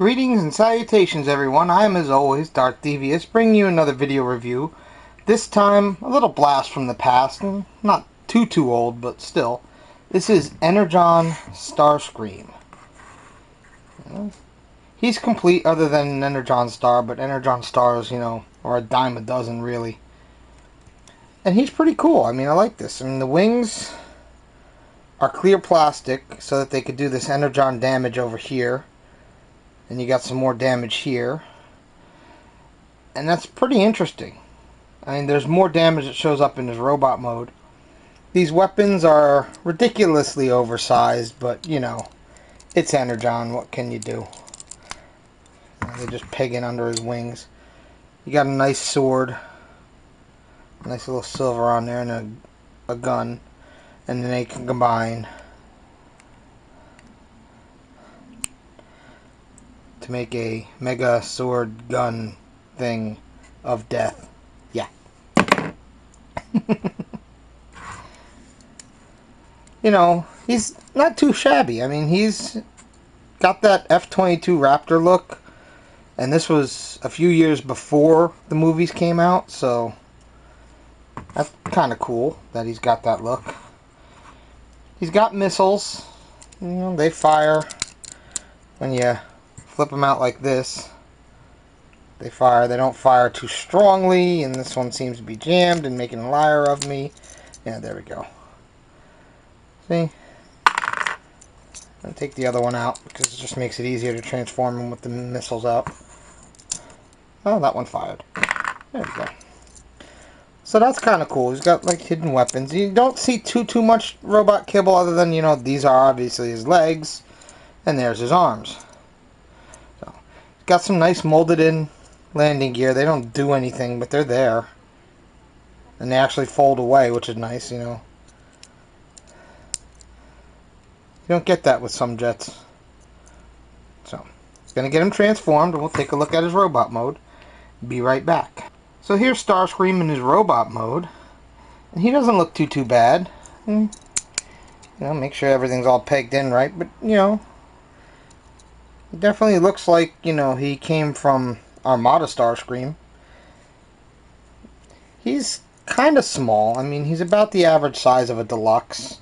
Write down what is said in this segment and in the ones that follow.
Greetings and salutations everyone, I am as always darthdevious, bringing you another video review. This time, a little blast from the past, and not too old, but still. This is Energon Starscream. He's complete other than an Energon Star, but Energon Stars, you know, are a dime a dozen really. And he's pretty cool. I mean, I like this. I mean, the wings are clear plastic so that they could do this Energon damage over here. And you got some more damage here. And that's pretty interesting. I mean, there's more damage that shows up in his robot mode. These weapons are ridiculously oversized, but, you know, it's Energon. What can you do? They're just pegging under his wings. You got a nice sword. Nice little silver on there and a gun. And then they can combine to make a mega sword gun thing of death. Yeah. You know, he's not too shabby. I mean, he's got that F-22 Raptor look, and this was a few years before the movies came out, so that's kind of cool that he's got that look. He's got missiles. You know, they fire when you flip them out like this. They fire. They don't fire too strongly, and this one seems to be jammed and making a liar of me. Yeah, there we go. See? I'll take the other one out because it just makes it easier to transform them with the missiles out. Oh, that one fired. There we go. So that's kind of cool. He's got like hidden weapons. You don't see too much robot kibble other than, you know, these are obviously his legs, and there's his arms. So he's got some nice molded in landing gear. They don't do anything, but they're there. And they actually fold away, which is nice, you know. You don't get that with some jets. So, gonna get him transformed, and we'll take a look at his robot mode. Be right back. So here's Starscream in his robot mode. And he doesn't look too bad. You know, make sure everything's all pegged in right, but, you know, it definitely looks like, you know, he came from Armada Starscream. He's kind of small. I mean, he's about the average size of a deluxe.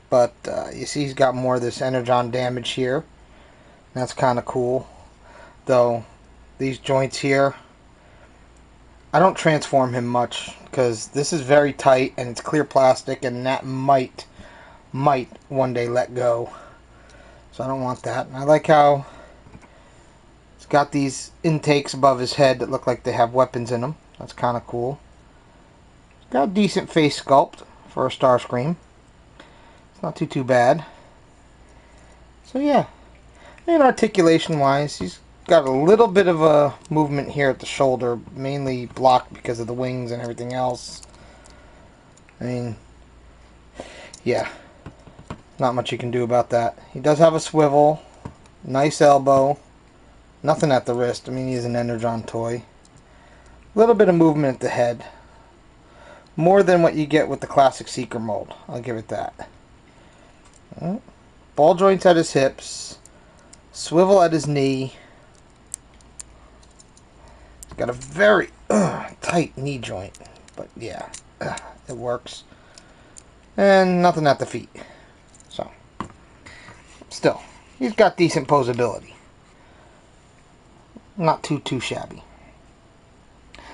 But you see he's got more of this Energon damage here. That's kind of cool. Though, these joints here, I don't transform him much because this is very tight and it's clear plastic, and that might one day let go. So I don't want that. And I like how it's got these intakes above his head that look like they have weapons in them. That's kind of cool. It's got a decent face sculpt for a Starscream. It's not too bad. So yeah. And articulation wise, he's got a little bit of a movement here at the shoulder, mainly blocked because of the wings and everything else. I mean, yeah. Not much you can do about that. He does have a swivel, nice elbow, nothing at the wrist. I mean, he's an Energon toy. A little bit of movement at the head. More than what you get with the classic Seeker mold. I'll give it that. Ball joints at his hips. Swivel at his knee. He's got a very tight knee joint. But yeah, it works. And nothing at the feet. So, still, he's got decent posability. Not too shabby.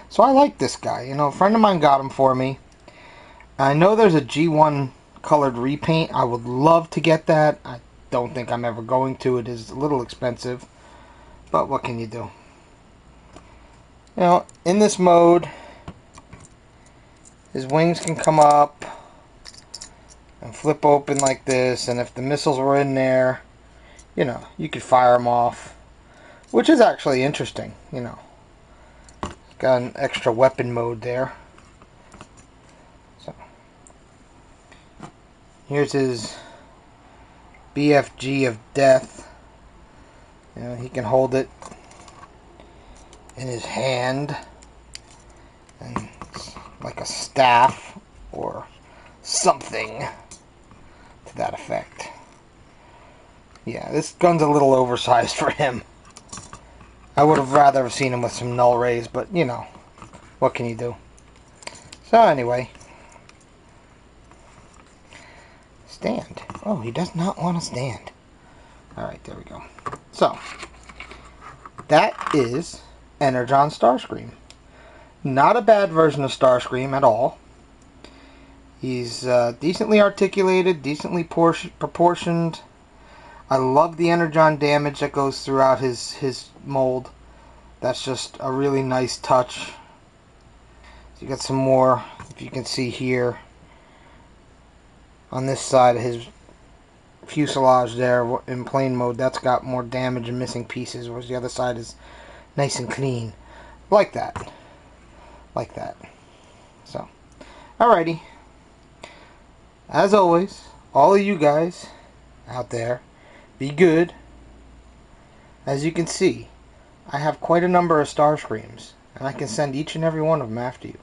So I like this guy. You know, a friend of mine got him for me. I know there's a G1 colored repaint. I would love to get that. I don't think I'm ever going to. It is a little expensive. But what can you do? You know, in this mode, his wings can come up and flip open like this, and if the missiles were in there, you know, you could fire them off, which is actually interesting, you know. Got an extra weapon mode there. So here's his BFG of death. You know, he can hold it in his hand, and it's like a staff or something to that effect. Yeah, this gun's a little oversized for him. I would have rather have seen him with some null rays, but you know, what can you do? So anyway, stand. Oh, he does not want to stand. Alright, there we go. So, that is Energon Starscream. Not a bad version of Starscream at all. He's decently articulated, decently proportioned. I love the Energon damage that goes throughout his mold. That's just a really nice touch. So you got some more, if you can see here, on this side of his fuselage there in plane mode, that's got more damage and missing pieces, whereas the other side is nice and clean. Like that. Like that. So, alrighty. As always, all of you guys out there, be good. As you can see, I have quite a number of Starscreams, and I can send each and every one of them after you.